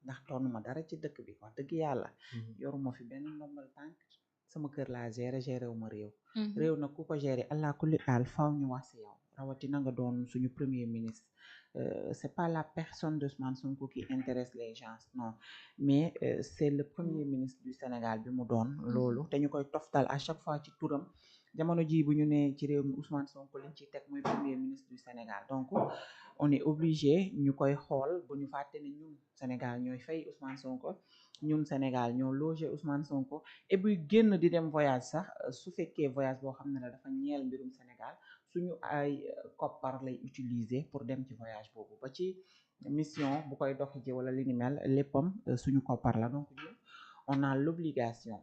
ndax doonuma dara ci dëkk bi wax dëgg yàlla yoruma fi benn ndombal tànk sama kër laa géré wu ma réew nag ku ko géré allah kulli aal faw ñu wax si yow rawatina nga doon suñu premier ministre c'est pas la personne d'Ousmane Sonko qui intéresse les gens non mais c'est le premier ministre du Sénégal bi mu doon loolu te ñu koy toftal à chaque fois ci turam jamono ji bu ñu ne ci réew mi Ousmane Sonko liñ ciy teg mooy premier ministre du Sénégal donc on est obligé ñu koy xool bu ñu fàtte ne ñun Sénégal ñooy fay Ousmane Sonko ñun Sénégal ñoo logé Ousmane Sonko et buy génn di dem voyage sax su fekkee voyage boo xam ne la dafa ñeel mbirum Sénégal suñu ay koppar lay utiliser pour dem ci voyage boobu ba ci mission bu koy dox ji wala li ni mel léppam suñu koppar la donc ñun on a l'obligation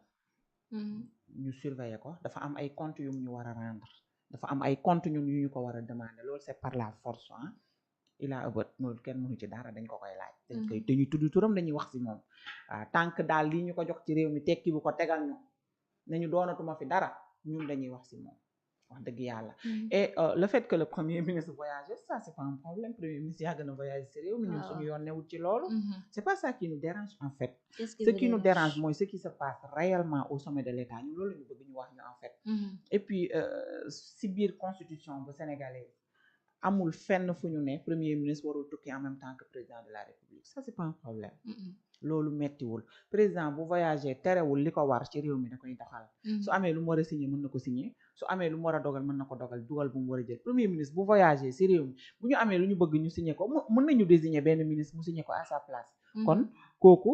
ñu surveiller ko dafa am ay comptes yu ñu war a rendre dafa am ay comptes ñun yu ñu ko war a demander loolu c'est par la force ah il a ëbët loolu kenn mënu ci dara dañ ko koy laaj dañ koy dañuy tudd turam dañuy wax si moom waaw tant daal lii ñu ko jox ci réew mi tekki bu ko tegal ñu nañu doonatuma fi dara ñun dañuy wax si moom wax dëgg yàlla et le fait que le premier ministre voyage ça c'est pas un problème premier ministre yàgg na voyage si réew mi ñun suñu yoon newul ci loolu c'est pas ça qui nous dérange en fait ce qui nous dérange mooy ce qui se passe réellement au sommet de l'État ñu loolu la ñu bëgg ñu wax ñu en fait et puis si biir constitution bu sénégalaise amul fenn fu ñu ne premier ministre warul tukki en même temps que président de la république ça c'est pas un problème loolu mettiwul président bu voyager terewul li ko war ci réew mi da koy doxal su amee lu mu war a signer mën na ko signer su amee lu mu war a dogal mën na ko dogal dugal bu mu war a jël premier ministre bu voyager ci réew mi bu ñu amee lu ñu bëgg ñu signer ko mën nañu désigner benn ministre mu signer ko à sa place kon kooku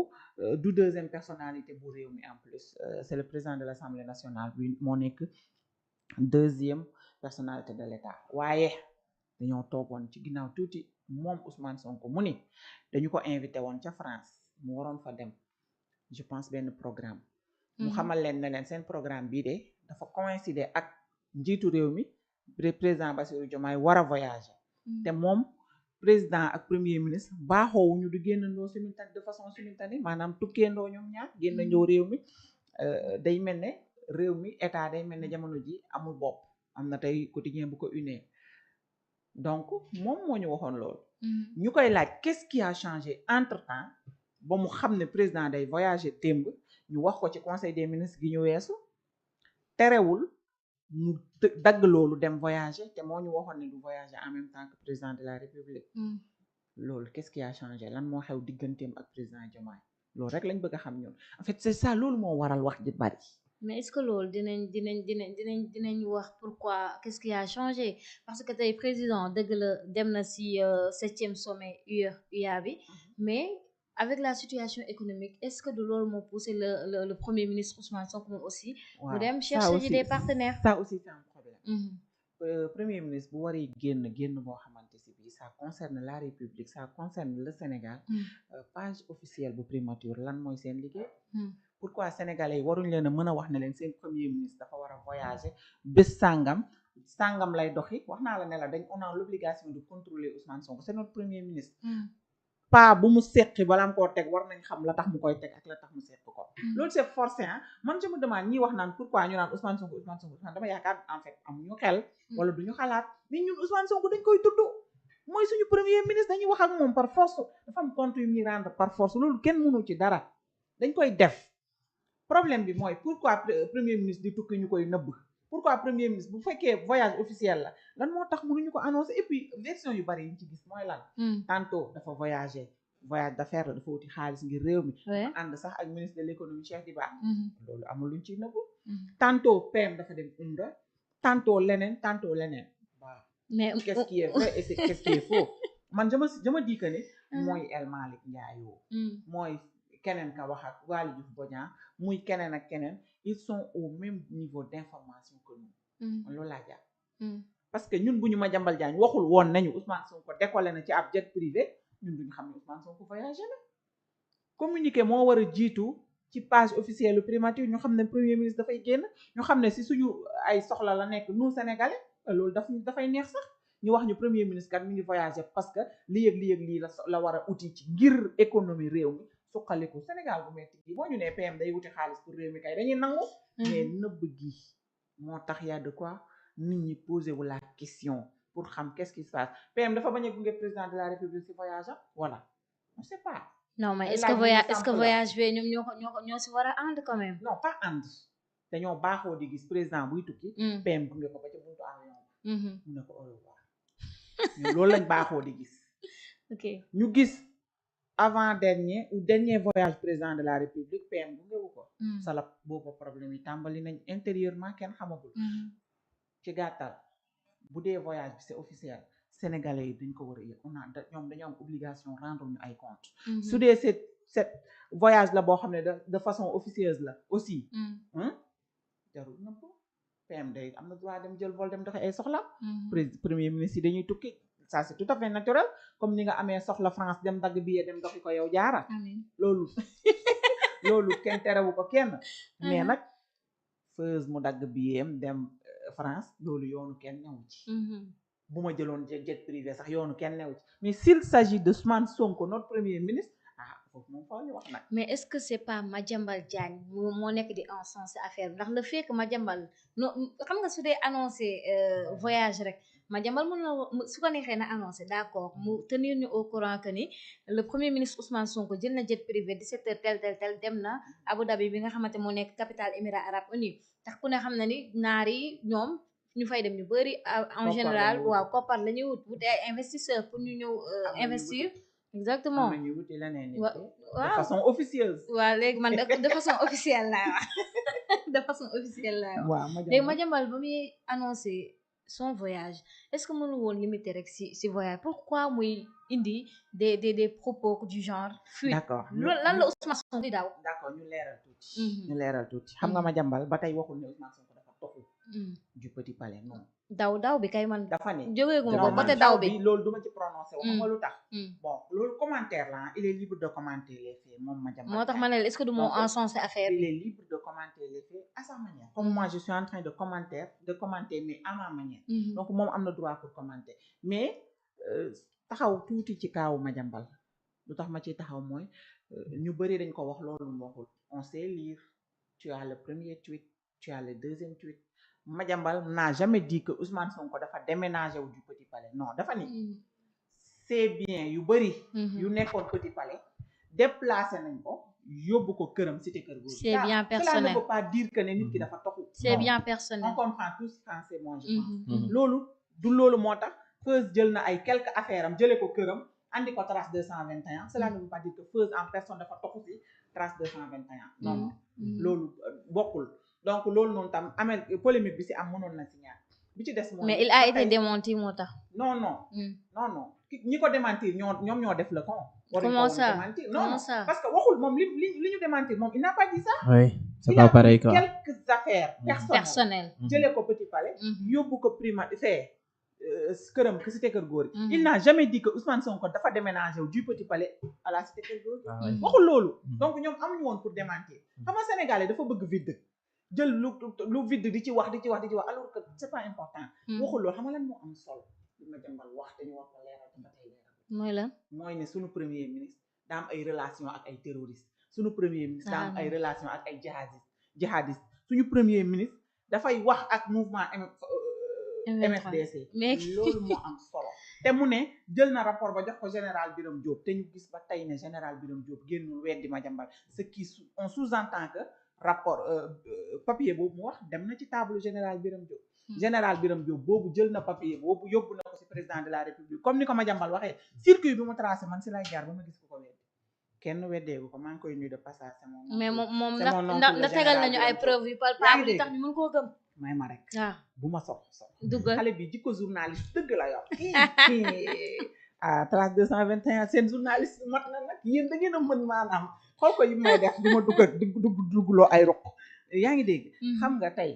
du deuxième personnalité bu réew mi en plus c'est le président de l'Assemblée nationale bi moo nekk deuxième personnalité de l'État waaye dañoo toogoon ci ginnaaw tuuti moom Ousmane Sonko mu ni dañu ko invité woon ca France mu waroon fa dem je pense benn programme mu xamal leen ne leen seen programme bii de dafa coïncider ak njiitu réew mi président Bassirou Diomaye war a voyager te moom président ak premier ministre baaxoowuñu di génnandoo simultané de façon simultanée maanaam tukkeendoo ñoom ñaar génnandoo réew mi day mel ne réew mi état day mel ne jamono ji amul bopp am na tey quotidien bu ko unee donc moom moo ñu waxoon loolu ñu koy laaj qu'est-ce qui a changé entre-temps ba mu xam ne président day voyager démb ñu wax ko ci conseil des ministres gi ñu weesu terewul mu dagg loolu dem voyager te moo ñu waxoon ne du voyager en même temps que président de la république loolu qu'est-ce qui a changé lan moo xew digganteem ak président Diomaye loolu rek lañ bëgg a xam ñun en fait c'est ça loolu moo waral wax ji bari mais est-ce que loolu dinañ wax pourquoi qu'est-ce qui a changé parce que tey président dëgg la dem na ci 7e sommet UA bi mais avec la situation économique est-ce que de loolu moo poussé le premier ministre Ousmane Sonko moom aussi mu dem chercher ji des partenaires ça aussi c'est un problème premier ministre bu waree génn boo xamante ci bi ça concerne la République ça concerne le Sénégal page officielle bu primature lan mooy seen liggéey pourquoi sénégalais yi waruñ leen a mën a wax ne leen seen premier ministre dafa war a voyager bés sàngam lay doxi wax naa la ne la on a l'obligation de contrôler Ousmane Sonko c'est notre premier ministre pas bu mu seqi bala am koo teg war nañ xam la tax mu koy teg ak la tax mu seq ko loolu c'est forcé ah man je me demande ñi wax naan pourquoi ñu naan Ousmane Sonko dama yaakaar en fait amuñu xel wala duñu xalaat mais ñun Ousmane Sonko dañ koy tudd mooy suñu premier ministre dañuy wax ak moom par force dafa am compte yu ñuy rendre par force loolu kenn mënu ci dara dañ koy def problème bi mooy pourquoi premier ministre di tukki ñu koy nëbb pourquoi premier ministre bu fekkee voyage officiel la lan moo tax mënuñu ko annoncer et puis version yu bari yi ñu ci gis mooy lan tantôt dafa voyage d'affaires la dafa wuti xaalis ngir réew mi dafa ànd sax ak ministre de l'économie Cheikh Diba loolu amul luñ ciy nëbb tantôt PM dafa dem umra tantôt leneen waaw mais qu'est-ce qui est vrai et qu'est-ce qui est faux man je me dis que ne mooy El Malick Ndiaye mooy keneen ka wax ak Waly Diouf Bodian muy keneen ak keneen ils sont au même niveau d'information que nous man loolu laa jàpp parce que ñun bu ñu Madiambal Diagne waxul woon nañu Ousmane Sonko décollé na ci ab jet privé ñun duñu xam ne Ousmane Sonko voyagé na communiqué moo war a jiitu ci page officielle lu primature ñu xam ne premier ministre dafay génn ñu xam ne si suñu ay soxla la nekk nous sénégalais loolu dafay neex sax ñu wax ñu premier ministre kat mi ngi voyagé parce que lii la war a uti ci ngir économie réew mi suqaliku Sénégal bu metti gi boo ñu nee PM day wuti xaalis pour réew mi kay dañuy nangu mais nëbb gi moo tax y a de quoi nit ñi poser wu la question pour xam qu'est-ce qui se passe PM dafa bañ a gunge président de la République ci voyage voilà on sait pas non mais est-ce que voyage bi ñoom ñoo si war a ànd quand même. non pas ànd dañoo baaxoo di gis président buy tukki. PM gunge ko ba ca buntu avion mu ne ko au revoir ñun loolu lañ baaxoo di gis. ok ñu gis avant dernier voyage président de la république PM gungewu ko. salap boobu problème yi tàmbali nañ intérieurement kenn xamagul. ci gàttal bu dee voyage bi c'est officiel sénégalais yi dañ ko war a yëg ñoom dañoo am obligation rendre ñu ay compte su dee cette voyage la boo xam ne de façon officieuse la aussi jarul na ko PM day am na droit dem jël vol dem doxi ay soxla premier ministre yi dañuy tukki ça c'est tout à fait naturel comme ni nga amee soxla France dem dagg billet dem doxi ko yow jaara loolu kenn terewu ko kenn mais nag feuse mu dagg billet dem France loolu yoonu kenn newu ci bu ma jëloon jet privé sax yoonu kenn newu ci mais s'il s'agit de Ousmane Sonko notre premier ministre foofu moom faaw ñu wax nag mais est-ce que c'est pas Madiambal Diagne moo nekk di encenser affaire bi ndax le fait que Madiambal no xam nga su dee annoncé voyage rek Madiambal mën na su ko neexee na annoncé d'accord mu tenir ñu au courant que ni le premier ministre Ousmane Sonko jël na jet privé 17h tel dem na Abu Dhabi bi nga xamante moo nekk capitale Émirats Arabes Unis tax ku ne xam na ni naar yi ñoom ñu fay dem ñu bëri en général waaw koppar la ñuy wut ay investisseurs pour ñu ñëw investir exactement de façon officieuse waaw léegi man de façon officielle laa wax de façon officielle laa wax léegi Madiambal ba muy annoncé son voyage est-ce que mënu woon limiter rek si voyage pourquoi muy indi des propos du genre fuite d'accord lan la Ousmane Sonko di daw d'accord ñu leeral tuuti xam nga Madiambal ba tey waxul ne Ousmane Sonko dafa toxu du Petit Palais non daw bi kay man dafa ne jógeeguma ko côté daw bi loolu duma ci prononcé wax nga lu tax bon loolu commentaire la il est libre de commenter les faits moom Madiambal moo tax ma ne est-ce que du moo encensé affaire il est libre de commenter les faits à sa manière comme moi je suis en train de commenter mais à ma manière donc moom am na droit pour commenter mais taxaw tuuti ci kaawu Madiambal lu tax ma ciy taxaw mooy ñu bëri dañ ko wax loolu mu waxul on sait lire tu as le premier tweet tu as le deuxième tweet Madiambal n'a jamais dit que Ousmane Sonko dafa déménager wu du Petit Palais non dafa ni c'est bien yu bëri yu nekkoon Petit Palais déplacé nañ ko yóbbu ko këram cité kër góor c'est bien personnel cela ne veut pas dire que ne nit ki dafa toxu c'est bien personnel on comprend tous français moi je pense loolu du loolu moo tax Feuz jël na ay quelques affaires am jëlee ko këram andi ko trace 221 cela ne veut pas dire que Feuz en personne dafa toxu ci trace 221 non loolu bokkul donc loolu noonu tam amee polémique bi ci am mënoon na ci ñaar bi ci des mooy mais il a été démenti moo tax non ñi ko démentir ñoom ñoo def le con comment ça non parce que waxul moom li ñu démentir moom il n'a pas dit ça oui c'est pas pareil quoi quelques affaires personnelles jëlee ko Petit Palais yóbbu ko prima fee këram que cité kër góor il n'a jamais dit que Ousmane Sonko dafa déménager wu du Petit Palais à la cité kër góor waxul loolu donc ñoom amuñu woon pour démentir xam nga Sénégalais dafa bëgg vide jël lu vide di ci wax alors que c'est pas important waxul loolu xam nga lan moo am solo li Madiambal wax te ñu wax ko leeral te ba tey leeral mooy lan mooy ne suñu premier ministre daa am ay relation ak ay terroristes suñu premier ministre daa am ay relation ak ay jihadistes suñu premier ministre dafay wax ak mouvement MFDC loolu moo am solo te mu ne jël na rapport ba jox ko général Birame Diop te ñu gis ba tey ne général Birame Diop génnul weddi Madiambal ce qui on sous-entend que rapport papier boobu mu wax dem na ci table général Birame Diop général Birame Diop boobu jël na papier boobu yóbbu na ko ci président de la république comme ni ko Madiambal waxee circuit bi mu tracé man ci lay jaar ba ma gis ko weddi kenn weddeegu ko maa ngi koy nuyu de passage c'est mon mais moom ndax tegal nañu ay preuve yu palpable yi tax ñu mën koo gëm may ma rek waaw bu ma sox duggal xale bi jikko journaliste dëgg la yor trace 221 seen journaliste mat na nag yéen da ngeen a mën maanaam xool ko yi may def du ma duggloo ay roq yaa ngi dégg xam nga tey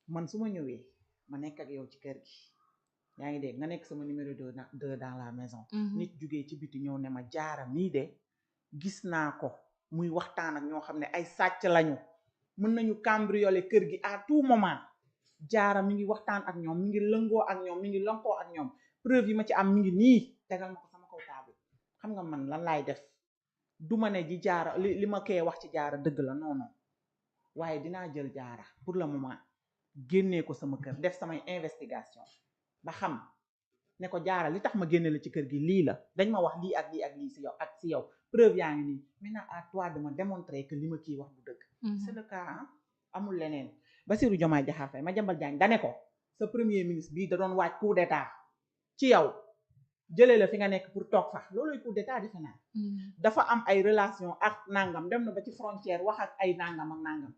man su ma ñëwee ma nekk ak yow ci kër gi yaa ngi dégg nga nekk sama numéro 2 dans la maison nit jugee ci biti ñëw ne ma jaara mii de gis naa ko muy waxtaan ak ñoo xam ne ay sàcc lañu mën nañu cambrioler kër gi à tout moment jaara mi ngi waxtaan ak ñoom mi ngi lëngoo ak ñoom mi ngi lonkoo ak ñoom preuve yi ma ci am mi ngi nii tegal ma ko sama kaw table xam nga man lan laay def du ma ne ji jaara li ma koy wax ci jaara dëgg la non non waaye dinaa jël jaara pour le moment génnee ko sama kër def samay investigation ba xam ne ko jaara li tax ma génne la ci kër gi lii la dañ ma wax lii ak lii ak lii si yow preuve yaa ngi nii maintenant à toi de me démontrer que li ma kii wax du dëgg. c'est le cas ah amul leneen. Bassirou Diomaye Diakhar Faye Madiambal Diagne dane ko sa premier ministre bii da doon waaj coup d'état ci yow jëlee la fi nga nekk pour toog fa looluy coup d'état defe naa. dafa am ay relation ak nangam dem na ba ci frontière wax ak ay nangam ak nangam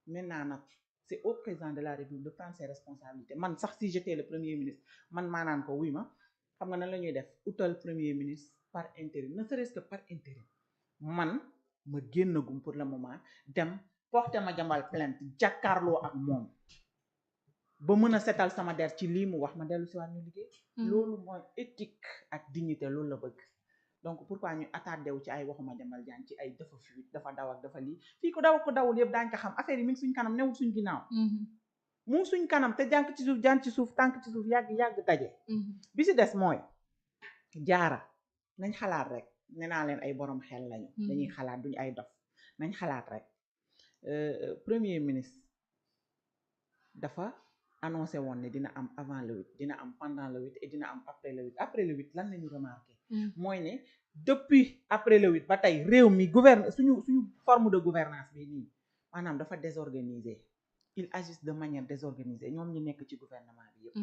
maintenant nag c'est au président de la République de prendre ses responsabilités man sax si j'étais le premier ministre man maanaan ko wuy ma xam nga nan la ñuy def utal premier ministre par intérim ne serait-ce que par intérim man ma génnagum pour le moment dem porter Madiambal plainte jàkkaarloo ak moom ba mën a setal sama der ci lii mu wax ma dellu si waat ñu liggéey. loolu mooy éthique ak dignité loolu la bëgg. donc pourquoi ñu attardé wu ci ay waxu Madiambal Diagne ci ay dafa fuite dafa daw ak dafa lii fii ko daw ak ko dawul yëpp daañu ko xam affaire yi mi ngi suñ kanam newul suñ ginnaaw. mu ngi suñ kanam te jànk ci suuf jànk ci suuf tànk ci suuf yàgg daje. bi si des mooy jaara nañ xalaat rek nee naa leen ay borom xel lañu. dañuy xalaat duñu ay dof nañ xalaat rek premier ministre dafa annoncé woon ne dina am avant le 8 dina am pendant le 8 et dina am après le 8 après le 8 lan lañu remarqué. mooy ne depuis après le 8 ba tey réew mi suñu forme de gouvernance bi nii maanaam dafa désorganisé ils agissent de manière désorganisée ñoom ñu nekk ci gouvernement bi yëpp.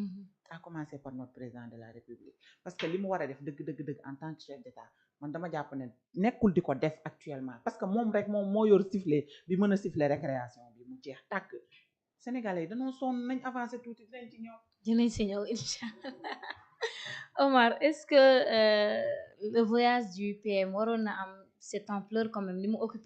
à commencer par notre président de la République parce que li mu war a def dëgg en tant que chef d'État man dama jàpp ne nekkul di ko def actuellement parce que moom rek moom moo yor sifflet bi mën a siffler récréation bi mu jeex tàkk. Sénégalais yi dañoo sonn nañ avancé tuuti dinañ ci ñëw inchallah. Omar, est-ce que le voyage du PM waroon na am cette ampleur quand même li mu occupé